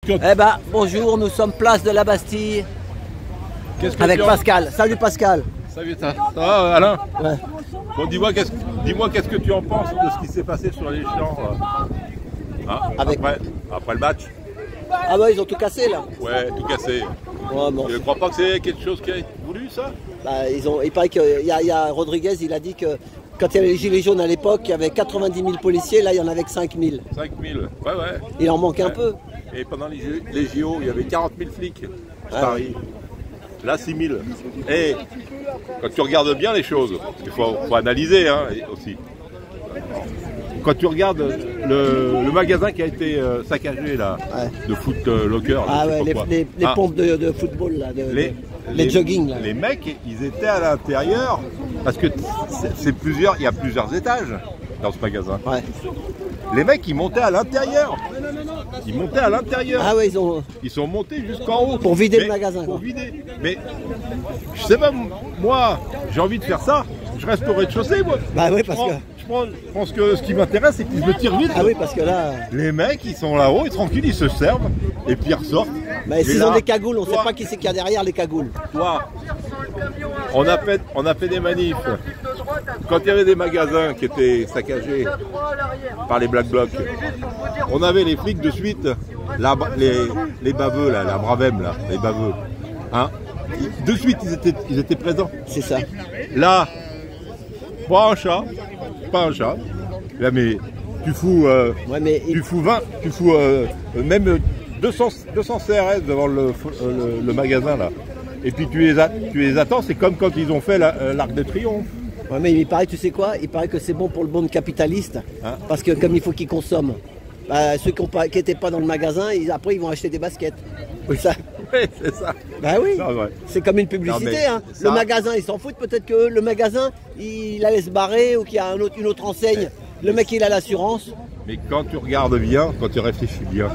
Eh ben, bonjour, nous sommes place de la Bastille avec Pascal. Salut Pascal. Salut, ça va Alain? Ouais. Bon, dis-moi qu'est-ce que tu en penses de ce qui s'est passé sur les champs hein, après le match? Ah ouais, ils ont tout cassé là. Ouais, tout cassé. Ouais, bon. Tu ne crois pas que c'est quelque chose qui a voulu ça? Bah, il paraît qu'il y a Rodriguez, il a dit que quand il y avait les gilets jaunes à l'époque, il y avait 90 000 policiers, là il y en avait que 5 000. 5 000, ouais. Il en manque un peu. Et pendant les JO, il y avait 40 000 flics à Paris. Là, 6 000. Et quand tu regardes bien les choses, il faut analyser hein, aussi. Quand tu regardes le magasin qui a été saccagé là, de Foot Locker, ah ouais, les pompes de football là, les jogging là. Les mecs, ils étaient à l'intérieur parce que il y a plusieurs étages dans ce magasin. Ouais. Les mecs, ils montaient à l'intérieur. Ils montaient à l'intérieur. Ah ouais, ils sont montés jusqu'en haut. Pour vider le magasin. Pour vider. Mais je sais pas, moi, j'ai envie de faire ça. Je reste au rez-de-chaussée, moi. Bah oui, parce que je pense que ce qui m'intéresse, c'est qu'ils me tirent vite. Ah oui, parce que là... Les mecs, ils sont là-haut, ils sont tranquilles, ils se servent, et puis ils ressortent. Mais s'ils ont des cagoules, on ne sait pas qui c'est qu'il y a derrière les cagoules. Toi, on a fait des manifs. Quand il y avait des magasins qui étaient saccagés par les Black Blocs, on avait les flics de suite, les baveux, là, la Bravem, là, les baveux. Hein, de suite, ils étaient présents. C'est ça. Là, pas un chat. Là, mais tu fous, tu fous 20, tu fous même 200 CRS devant le magasin là. Et puis tu les attends, c'est comme quand ils ont fait l'Arc de Triomphe. Ouais, mais il paraît, tu sais quoi? Il paraît que c'est bon pour le monde capitaliste, hein? Parce que comme il faut qu'ils consomment, bah, ceux qui n'étaient pas dans le magasin, après ils vont acheter des baskets. Oui, ça. Oui, c'est ça. Bah oui, c'est comme une publicité. Hein. Le magasin, ils s'en foutent. Peut-être que le magasin, il la laisse barrer ou qu'il y a une autre enseigne. Le mec, il a l'assurance. Mais quand tu regardes bien, quand tu réfléchis bien,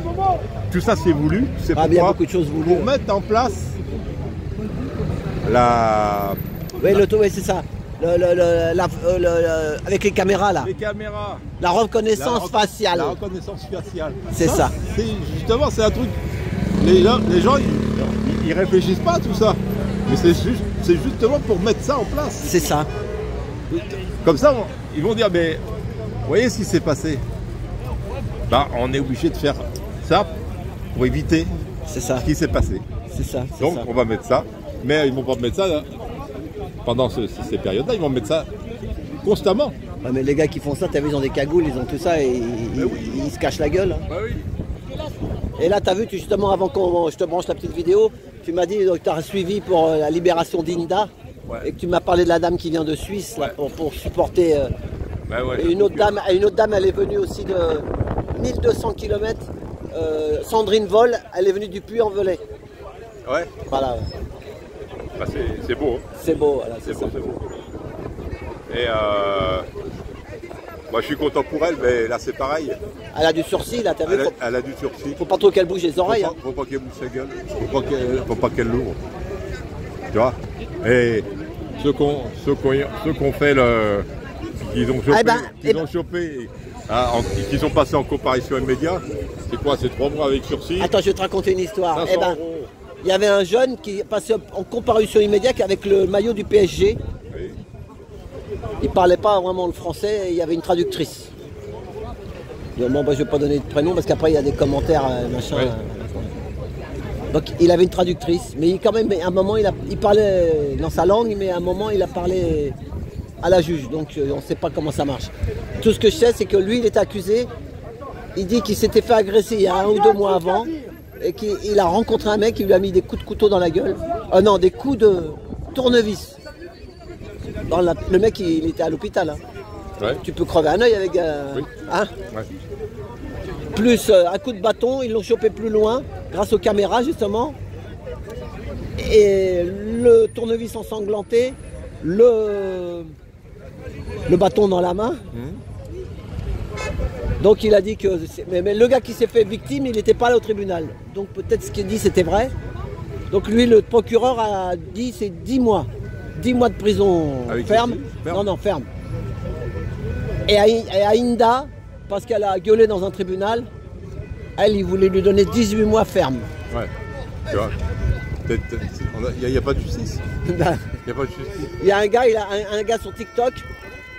tout ça c'est voulu. C'est il y a beaucoup de choses voulues. Pour mettre en place la... Oui, c'est ça. Avec les caméras là. Les caméras. La reconnaissance faciale. La reconnaissance faciale. C'est ça. Justement, c'est un truc... Les gens, ils réfléchissent pas à tout ça. Mais c'est justement pour mettre ça en place. C'est ça. Comme ça, ils vont dire, mais vous voyez ce qui s'est passé. Bah, on est obligé de faire ça pour éviter ce qui s'est passé. C'est ça. Donc on va mettre ça. Mais ils vont pas mettre ça là, pendant ces périodes-là, ils vont mettre ça constamment. Ouais, mais les gars qui font ça, t'as vu, ils ont des cagoules, ils ont tout ça et ils se cachent la gueule. Hein. Bah oui. Et là, tu as vu, justement, avant que je te branche la petite vidéo, tu m'as dit que tu as suivi pour la libération d'Inda et que tu m'as parlé de la dame qui vient de Suisse là, pour supporter. Et une autre dame, elle est venue aussi de 1200 km. Sandrine Vol, elle est venue du Puy-en-Velay. Ouais. Voilà. Bah, c'est beau. Hein. C'est beau, voilà, c'est beau. Et moi je suis content pour elle, mais là c'est pareil. Elle a du sursis là, t'as vu? Elle a du sursis. Faut pas trop qu'elle bouge les oreilles. Faut pas qu'elle bouge sa gueule. Faut pas qu'elle l'ouvre. Tu vois? Et ceux qu'on fait qu'ils ont chopé, qui sont passés en comparution immédiate, c'est quoi? C'est 3 mois avec sursis. Attends, je vais te raconter une histoire. €. Il y avait un jeune qui passait en comparution immédiate avec le maillot du PSG. Oui. Il parlait pas vraiment le français, et il y avait une traductrice. Bon, bah, je ne vais pas donner de prénom parce qu'après il y a des commentaires, machin. Oui. Donc il avait une traductrice, mais quand même, à un moment il parlait dans sa langue, mais à un moment il a parlé à la juge, donc on ne sait pas comment ça marche. Tout ce que je sais, c'est que lui, il est accusé, il dit qu'il s'était fait agresser il y a 1 ou 2 mois avant, et qu'il a rencontré un mec qui lui a mis des coups de couteau dans la gueule, non, des coups de tournevis. Le mec, il était à l'hôpital. Hein. Ouais. Tu peux crever un œil avec... Oui. Hein Ouais. Plus un coup de bâton, ils l'ont chopé plus loin, grâce aux caméras justement. Et le tournevis ensanglanté, le bâton dans la main. Donc il a dit que... Mais le gars qui s'est fait victime, il n'était pas là au tribunal. Donc peut-être ce qu'il dit c'était vrai. Donc lui, le procureur a dit c'est 10 mois. 10 mois de prison ferme. Non, ferme. Et à Inda, parce qu'elle a gueulé dans un tribunal, Elle, il voulait lui donner 18 mois ferme. Ouais. Tu vois. Il n'y a pas de justice. Il n'y a pas de justice. Il y a un gars, un gars sur TikTok,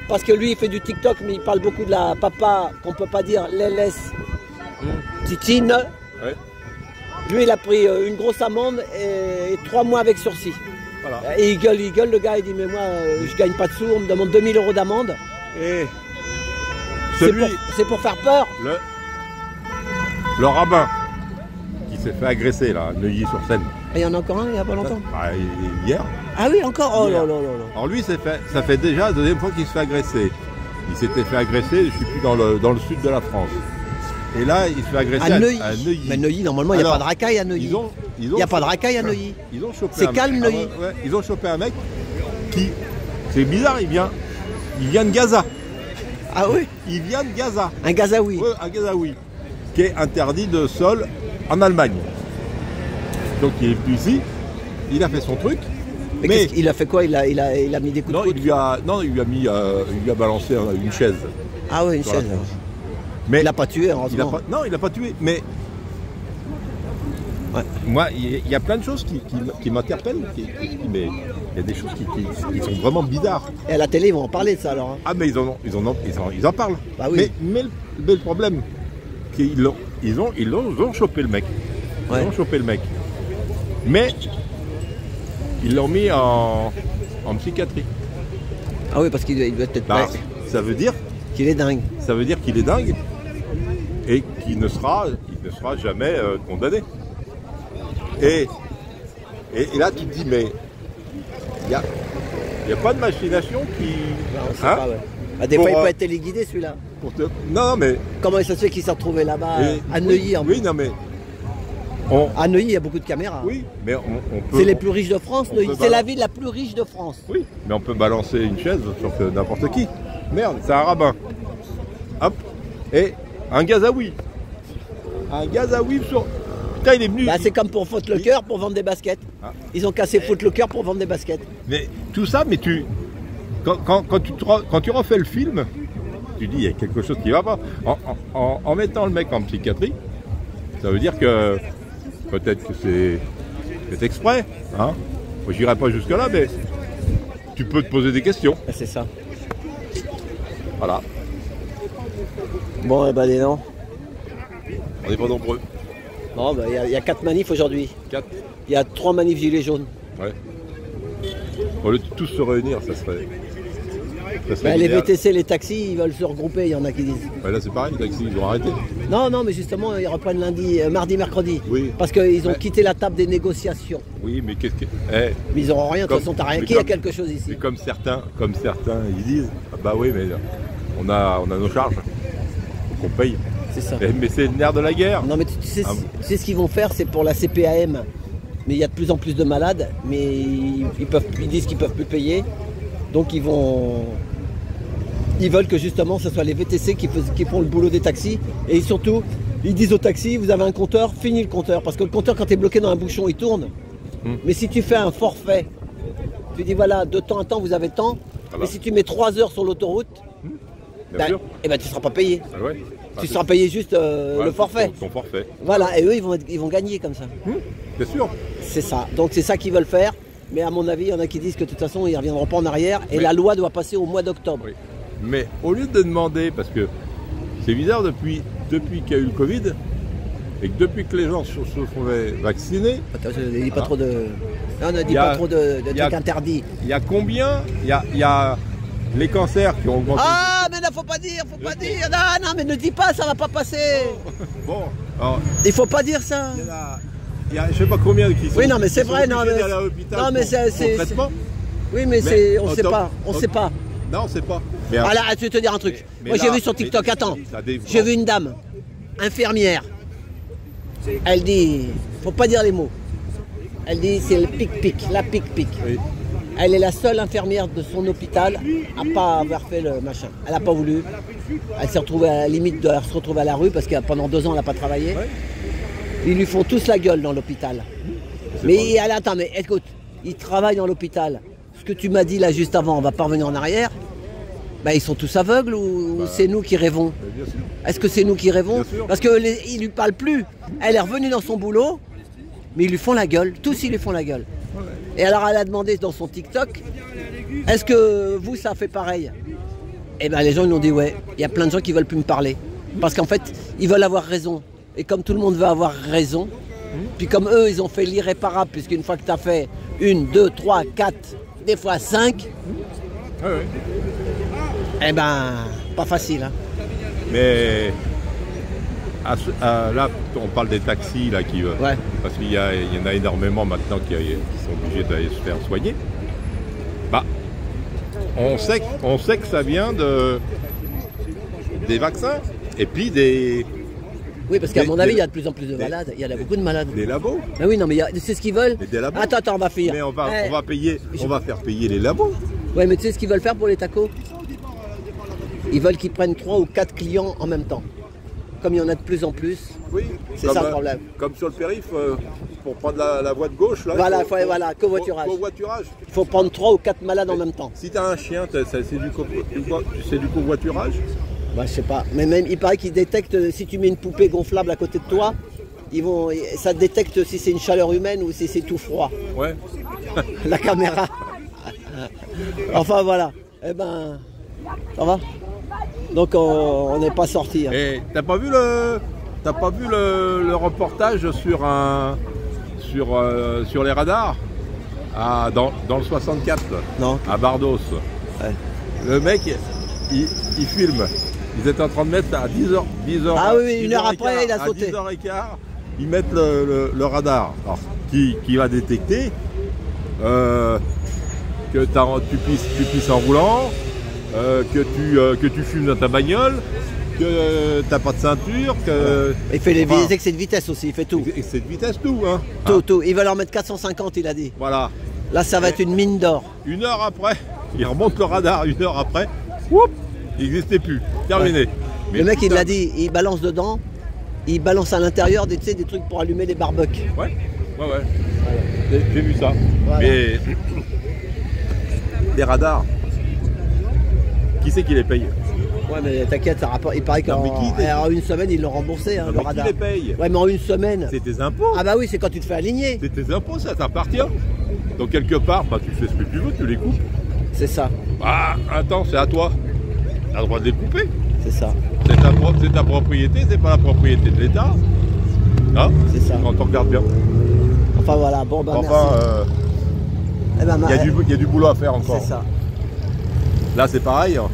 parce que lui, il fait du TikTok, mais il parle beaucoup de la papa, qu'on peut pas dire, l'LS Titine. Ouais. Lui, il a pris une grosse amende et 3 mois avec sursis. Voilà. Et il gueule, le gars, il dit, mais moi, je gagne pas de sous, on me demande 2000 € d'amende. Et celui, c'est pour faire peur. Le rabbin qui s'est fait agresser là, à Neuilly-sur-Seine. Et il y en a encore un, il n'y a pas longtemps. Bah, hier. Ah oui, encore. Oh hier. là là là. Alors lui, ça fait déjà la deuxième fois qu'il se fait agresser. Il s'était fait agresser, je suis plus dans le sud de la France. Et là, il se fait agresser à Neuilly. Mais Neuilly, normalement, il n'y a pas de racaille à Neuilly. Il n'y a pas de racaille à Neuilly. C'est calme, Neuilly. Ouais, ils ont chopé un mec qui, c'est bizarre, il vient de Gaza. Ah oui? Il vient de Gaza. Un Gazaoui. Ouais, un Gazaoui. Qui est interdit de sol en Allemagne. Donc il est venu ici, il a fait son truc. Mais il a fait quoi? Il a mis des coups de coude. Il lui a balancé une chaise. Ah oui, une chaise. Mais il l'a pas tué, heureusement. Non, il l'a pas tué. Mais ouais. Moi, il y a plein de choses qui m'interpellent. Mais il y a des choses qui sont vraiment bizarres. Et à la télé, ils vont en parler de ça alors. Hein. Ah, mais ils en parlent. Bah oui. Mais le problème, c'est qu'ils ont chopé le mec. Ils ont chopé le mec. Mais ils l'ont mis en psychiatrie. Ah oui, parce qu'il doit être bah, ça veut dire qu'il est dingue. Ça veut dire qu'il est dingue et qu'il ne sera jamais condamné. Et là, tu te dis, mais il n'y a pas de machination qui... Non, on sait pas, ouais. Ah, des fois, il peut être téléguidé, celui-là. Non, mais... Comment ça se fait qu'il s'est retrouvé là-bas, à Neuilly en Oui, non, mais... À Neuilly, il y a beaucoup de caméras. Oui, mais on peut... C'est les plus riches de France, Neuilly. C'est la ville la plus riche de France. Oui, mais on peut balancer une chaise sur n'importe qui. Merde, c'est un rabbin. Hop. Et un Gazaoui. Un Gazaoui sur... Putain, il est venu... Bah, c'est comme pour Faute le cœur pour vendre des baskets. Ah. Ils ont cassé Faute le cœur pour vendre des baskets. Mais tout ça, mais quand tu refais le film, tu dis il y a quelque chose qui va pas. En mettant le mec en psychiatrie, ça veut dire que peut-être que c'est exprès. Hein. Moi, j'irai pas jusque là, mais tu peux te poser des questions. C'est ça. Voilà. Bon, ben, non. On n'est pas nombreux. Non, ben, y a 4 manifs aujourd'hui. 4. Il y a 3 manifs gilets jaunes. Ouais. Au lieu de tous se réunir, ça serait ben, les VTC, les taxis, ils veulent se regrouper, il y en a qui disent. Ben là, c'est pareil, les taxis, ils ont arrêté. Non, mais justement, ils reprennent mardi, mercredi. Oui. Parce qu'ils ont quitté la table des négociations. Oui, mais qu'est-ce que... Mais ils n'auront rien, de toute façon, t'as rien. Qui a quelque chose ici? Mais comme certains, ils disent, ah bah oui, mais on a nos charges, qu'on paye. C'est ça. Mais c'est le nerf de la guerre. Non, mais tu sais ce qu'ils vont faire, c'est pour la CPAM. Mais il y a de plus en plus de malades, mais ils disent qu'ils ne peuvent plus payer. Donc ils veulent que justement ce soit les VTC qui font le boulot des taxis. Et surtout, ils disent aux taxis, vous avez un compteur, fini le compteur. Parce que le compteur, quand tu es bloqué dans un bouchon, il tourne. Mais si tu fais un forfait, tu dis voilà, de temps en temps, vous avez tant. Mais si tu mets 3 heures sur l'autoroute, et ben, tu ne seras pas payé. Ah ouais. Tu seras payé juste le forfait. Ton forfait. Voilà, et eux, ils vont gagner comme ça. Bien sûr. C'est ça. Donc c'est ça qu'ils veulent faire. Mais à mon avis, il y en a qui disent que de toute façon, ils ne reviendront pas en arrière. Et la loi doit passer au mois d'octobre. Oui. Mais au lieu de demander, parce que c'est bizarre depuis qu'il y a eu le Covid, et que depuis que les gens se sont vaccinés... Attends, je ne dis pas trop de... Non, ne dis pas trop de trucs interdits. Il y a combien? Il y a les cancers qui ont augmenté. Ah, mais là, faut pas dire. Non, mais ne dis pas, ça va pas passer. Bon, alors, il faut pas dire ça. Il y a je sais pas combien qui sont. Oui, non, mais c'est vrai, non, mais c'est. Oui, mais on sait pas. On sait pas. Non, on sait pas. Ah là, je vais te dire un truc. Moi, j'ai vu sur TikTok, attends. J'ai vu une dame, infirmière. Elle dit, faut pas dire les mots. Elle dit, c'est le pic-pic, la pic-pic. Oui. Elle est la seule infirmière de son hôpital à ne pas avoir fait le machin. Elle n'a pas voulu. Elle s'est retrouvée à la limite de se retrouver à la rue parce que pendant 2 ans, elle n'a pas travaillé. Ouais. Ils lui font tous la gueule dans l'hôpital. Mais attends, mais écoute, il travaille dans l'hôpital. Ce que tu m'as dit là juste avant, on va pas revenir en arrière. Bah, ils sont tous aveugles ou c'est nous qui rêvons? Bien sûr. Est-ce que c'est nous qui rêvons? Bien sûr. Parce qu'ils lui parlent plus. Elle est revenue dans son boulot, mais ils lui font la gueule. Tous, ils lui font la gueule. Ouais. Et alors, elle a demandé dans son TikTok, est-ce que vous, ça fait pareil? Et bien, les gens, ils nous ont dit, ouais, il y a plein de gens qui veulent plus me parler. Parce qu'en fait, ils veulent avoir raison. Et comme tout le monde veut avoir raison, puis comme eux, ils ont fait l'irréparable, puisqu'une fois que tu as fait 1, 2, 3, 4, des fois 5, Ouais, ouais. eh ben, pas facile. Hein. Mais là, on parle des taxis là, Ouais. parce qu'il y en a énormément maintenant qui sont obligés d'aller se faire soigner. Bah, on sait que ça vient des vaccins et puis des Oui, parce qu'à mon avis, des- il y a de plus en plus de malades. Il y en a beaucoup de malades. labos. Mais oui, non, mais c'est ce qu'ils veulent. Des labos. Attends, ma fille. Mais on va Eh, faire payer les labos. Ouais, mais tu sais ce qu'ils veulent faire pour les tacos? Ils veulent qu'ils prennent 3 ou 4 clients en même temps. Comme il y en a de plus en plus. Oui. C'est ça le problème. Comme sur le périph', pour prendre la voie de gauche là. Voilà, voilà, covoiturage. Covoiturage. Il faut prendre 3 ou 4 malades en même temps. Si t'as un chien, c'est du covoiturage. Bah, je sais pas. Mais même, il paraît qu'ils détectent si tu mets une poupée gonflable à côté de toi, ça détecte si c'est une chaleur humaine ou si c'est tout froid. Ouais. La caméra. Enfin voilà. Eh ben, ça va. Donc on n'est pas sorti. Hein. Et t'as pas vu le reportage sur les radars dans le 64 Non. à Bardos. Ouais. Le mec il filme. Ils étaient en train de mettre à 10h. Ah oui, une heure après, il a sauté. À 10h15, ils mettent le radar alors, qui va détecter que tu pisses en roulant, que tu fumes dans ta bagnole, que t'as pas de ceinture, que... Il fait les excès de vitesse aussi, il fait tout. Excès de vitesse, tout, hein. Tout. Il va leur mettre 450, il a dit. Voilà. Là, ça va être une mine d'or. Une heure après, il remonte le radar, une heure après, whoop, il n'existait plus. Terminé. Ouais. Mais le mec, il putain. l'a dit, il balance dedans, il balance à l'intérieur des trucs pour allumer les barbecues. Ouais. J'ai vu ça. Voilà. Mais les radars, qui c'est qui les paye? Ouais, mais t'inquiète, il paraît qu'en mais en une semaine, ils l'ont remboursé, hein, Non, le mais radar. qui les paye? Ouais, mais en une semaine. C'est tes impôts. Ah bah oui, c'est quand tu te fais aligner. C'est tes impôts, ça t'appartient. Donc quelque part, bah, tu fais ce que tu veux, tu les coupes. C'est ça, Ah, attends, c'est à toi. Tu as le droit de les couper. c'est ça. C'est ta propriété, c'est pas la propriété de l'État. Hein? C'est ça. Quand on regarde bien. Enfin voilà, bon bah Enfin, merci. Eh ben, il y a du boulot à faire encore. c'est ça. Là, c'est pareil. Hein.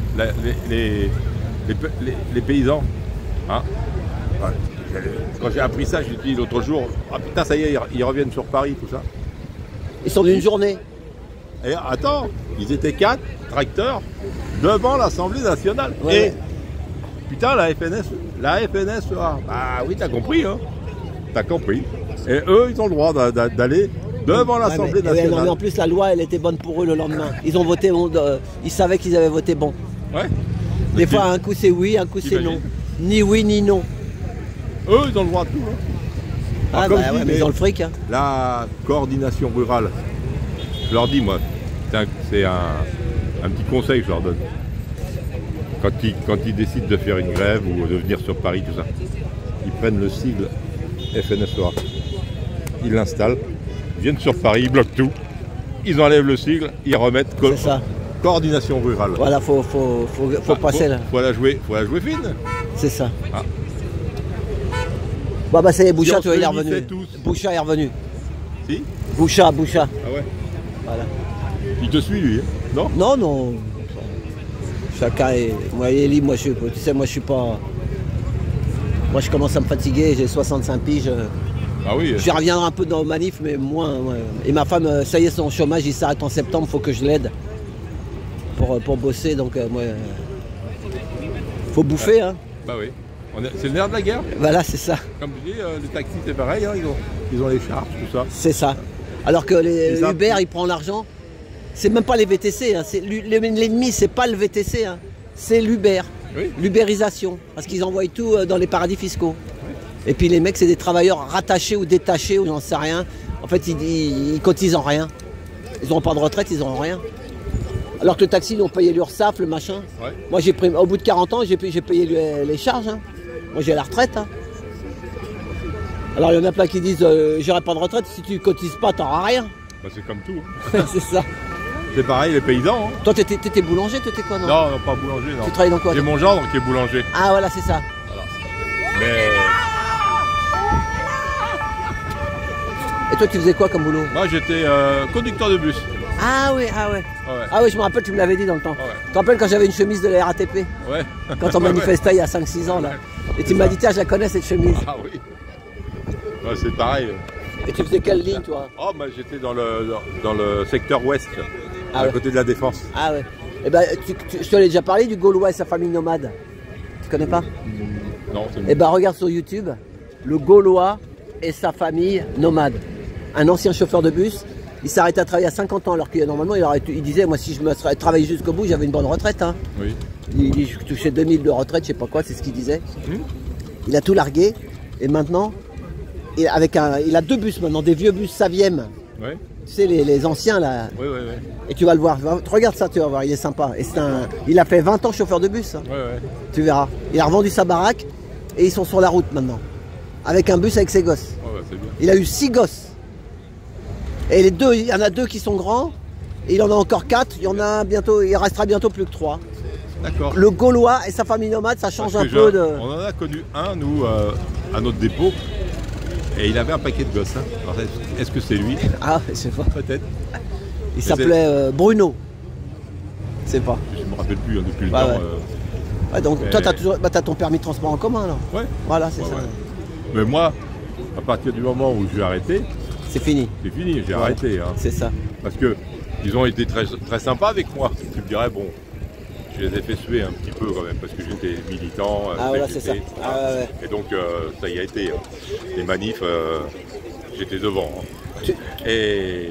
Les paysans. Hein? Ouais. Quand j'ai appris ça, j'ai dit l'autre jour, ah putain, ça y est, ils reviennent sur Paris, tout ça. Ils sont d'une journée. Et attends, ils étaient 4 tracteurs devant l'Assemblée nationale. Ouais. Et putain, la FNS, bah oui, t'as compris, hein. T'as compris. Et eux, ils ont le droit d'aller devant l'Assemblée non, nationale. mais en plus, la loi, elle était bonne pour eux le lendemain. Ils ont voté, ils savaient qu'ils avaient voté bon. Ouais. Des fois, un coup c'est oui, un coup c'est non. T'imagines. Ni oui, ni non. Eux, ils ont le droit de tout. Hein. Ah comme bah je dis, ouais, mais ils ont le fric. Hein. La coordination rurale, je leur dis, moi, c'est un petit conseil que je leur donne. Quand ils décident de faire une grève ou de venir sur Paris, tout ça, ils prennent le sigle FNSEA, ils l'installent, ils viennent sur Paris, ils bloquent tout, ils enlèvent le sigle, ils remettent C'est ça. coordination rurale. Voilà, faut passer là. Faut la jouer fine. C'est ça. Ah. Bah ça y est, Boucha, Si on tu vois, il est se revenu. unissait tous. Boucha est revenu. Si. Boucha. Ah ouais. Voilà. Il te suit lui, hein, non? Non. Chacun est. Moi, il est libre, moi je suis pas. Moi je commence à me fatiguer, j'ai 65 piges. Ah oui. Je vais reviendrai un peu dans le manif, mais moins. Ouais. Et ma femme, ça y est, son chômage, il s'arrête en septembre, il faut que je l'aide pour bosser. Donc, moi, faut bouffer. Hein. Bah oui. C'est le nerf de la guerre. Voilà, c'est ça. Comme tu dis, les taxis c'est pareil, hein, ils ont les charges, tout ça. C'est ça. Alors que Les Uber, il prend l'argent. C'est même pas les VTC. Hein. L'ennemi, c'est pas le VTC. Hein. C'est l'Uber. Oui. L'ubérisation. Parce qu'ils envoient tout dans les paradis fiscaux. Et puis les mecs, c'est des travailleurs rattachés ou détachés ou j'en sais rien. En fait, ils cotisent en rien. Ils n'ont pas de retraite, ils n'ont rien. Alors que le taxi, ils ont payé l'URSSAF, le machin. Ouais. Moi, j'ai pris, au bout de 40 ans, j'ai payé les charges. Hein. Moi, j'ai la retraite. Hein. Alors, il y en a plein qui disent j'aurai pas de retraite, si tu cotises pas, t'auras rien. Bah, c'est comme tout. Hein. C'est ça. C'est pareil, les paysans. Hein. Toi, t'étais boulanger, t'étais quoi, non? Non, non, pas boulanger, non. Tu travailles dans quoi? J'ai mon gendre qui est boulanger. Ah, voilà, c'est ça. Voilà. Mais Et toi, tu faisais quoi comme boulot? moi, j'étais conducteur de bus. Ah oui, ah ouais. Ouais. Ah oui, je me rappelle, tu me l'avais dit dans le temps. Ouais. Tu te rappelles quand j'avais une chemise de la RATP? Ouais. Quand on manifestait il y a 5-6 ans, là. Et tu m'as dit, tiens, je la connais, cette chemise. Ah oui. Ouais, c'est pareil. Et tu faisais quelle ligne, toi? Oh, bah, j'étais dans le secteur ouest, Ah à ouais. côté de la Défense. Ah ouais. Eh ben, je te l'ai déjà parlé du Gaulois et sa famille nomade. Tu connais pas? Non, c'est Eh ben, regarde sur YouTube, le Gaulois et sa famille nomade. Un ancien chauffeur de bus, il s'est arrêté à travailler à 50 ans, alors que normalement, il disait, moi, si je me serais travaillé jusqu'au bout, j'avais une bonne retraite. Hein. Oui. Il dit, je touchais 2000 de retraite, je sais pas quoi, c'est ce qu'il disait. Il a tout largué, et maintenant, il a 2 bus maintenant, des vieux bus Saviem. Ouais. Tu sais, les anciens, là. Oui, oui, oui. Et tu vas le voir. Regarde ça, tu vas voir, il est sympa. Et il a fait 20 ans chauffeur de bus. Hein. Ouais, ouais. Tu verras. Il a revendu sa baraque et ils sont sur la route maintenant. Avec un bus avec ses gosses. Ouais, c'est bien. Il a eu 6 gosses. Et les deux, il y en a 2 qui sont grands. Et il en a encore 4. Il y en a bientôt, il restera bientôt plus que 3. D'accord. Le Gaulois et sa famille nomade, ça change Parce un que peu de. On en a connu un, nous, à notre dépôt. Et il avait un paquet de gosses. Hein. Alors, est-ce que c'est lui? Ah, je sais pas. Peut-être. Il s'appelait Bruno. Je sais pas. Je me rappelle plus hein, depuis le Ouais, temps. ouais. Ouais, donc Mais- toi, t'as ton permis de transport en commun, là. Ouais. Voilà, c'est Ouais, ça. ouais. Mais moi, à partir du moment où j'ai arrêté, C'est fini. c'est fini, j'ai Ouais. arrêté. Hein. C'est ça. Parce que ils ont été très, très sympas avec moi. Tu me dirais, bon, je les ai fait suer un petit peu quand même, parce que j'étais militant. Ah voilà, c'est ça. etc. Ah, ouais, ouais. Et donc, ça y a été. Hein. Les manifs, j'étais devant. Hein. Et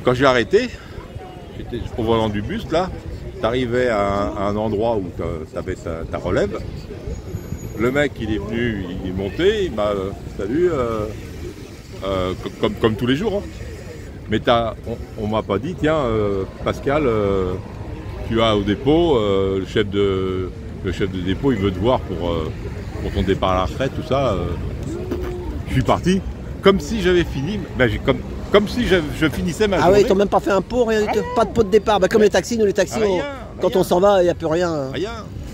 quand j'ai arrêté, j'étais au volant du bus, là, t'arrivais à un endroit où t'avais ta relève. Le mec, il est venu, il est monté, il m'a salut, comme tous les jours. Hein. Mais on m'a pas dit, tiens, Pascal, tu as au dépôt, le chef de dépôt, il veut te voir pour ton départ à la retraite, tout ça. Je suis parti, comme si j'avais fini, ben, comme si je finissais ma Ah journée. ouais, ils t'ont même pas fait un pot, rien du tout. Pas de pot de départ. Bah, comme les taxis, nous les taxis, Rien, quand rien. on s'en va, il n'y a plus rien. Rien.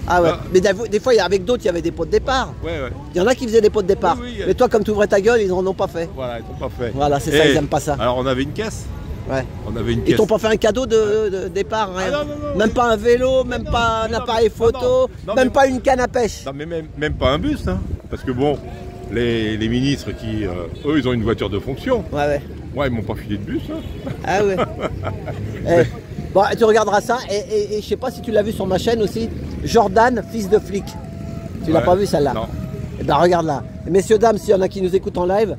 Ah ouais. Ah. Mais des fois, avec d'autres, il y avait des pots de départ. Ouais, ouais. Il y en a qui faisaient des pots de départ. Oui, oui, Mais toi, comme tu ouvrais ta gueule, ils en ont pas fait. Voilà, ils t'ont pas fait. Voilà, c'est ça, Et ils aiment pas ça. Alors on avait une caisse. Ouais. On avait une Ils caisse. t'ont pas fait un cadeau de départ, rien. Ah non, non, non, même oui. pas un vélo, même pas un non, appareil non, photo, non, même mais- pas une canne à pêche. Non, mais même pas un bus, hein. Parce que bon, les ministres qui, eux, ils ont une voiture de fonction. Ouais, ouais. Moi, ils m'ont pas filé de bus. Hein. Ah ouais. Eh, bon, tu regarderas ça et je sais pas si tu l'as vu sur ma chaîne aussi. Jordan, fils de flic. Tu l'as Ouais. pas vu celle-là? Non. Eh ben regarde là. Messieurs, dames, s'il y en a qui nous écoutent en live,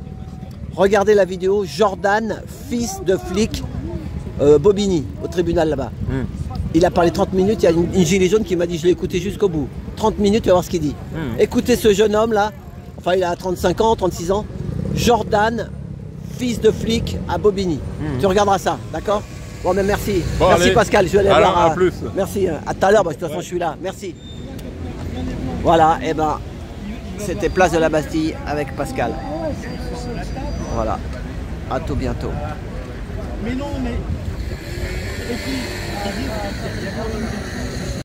regardez la vidéo Jordan, fils de flic, Bobigny, au tribunal là-bas. Il a parlé 30 minutes, il y a une gilet jaune qui m'a dit je l'ai écouté jusqu'au bout. 30 minutes, tu vas voir ce qu'il dit. Écoutez ce jeune homme là, enfin il a 35 ans, 36 ans, Jordan, fils de flic à Bobigny. Tu regarderas ça, d'accord? Bon mais merci. Bon, Merci allez. Pascal, je vais aller Alors, voir. à plus. Merci, à tout à l'heure, parce que de toute façon je suis là. Merci. Voilà, et ben c'était Place de la Bastille avec Pascal. Voilà. À tout bientôt. Mais non, mais. Et puis,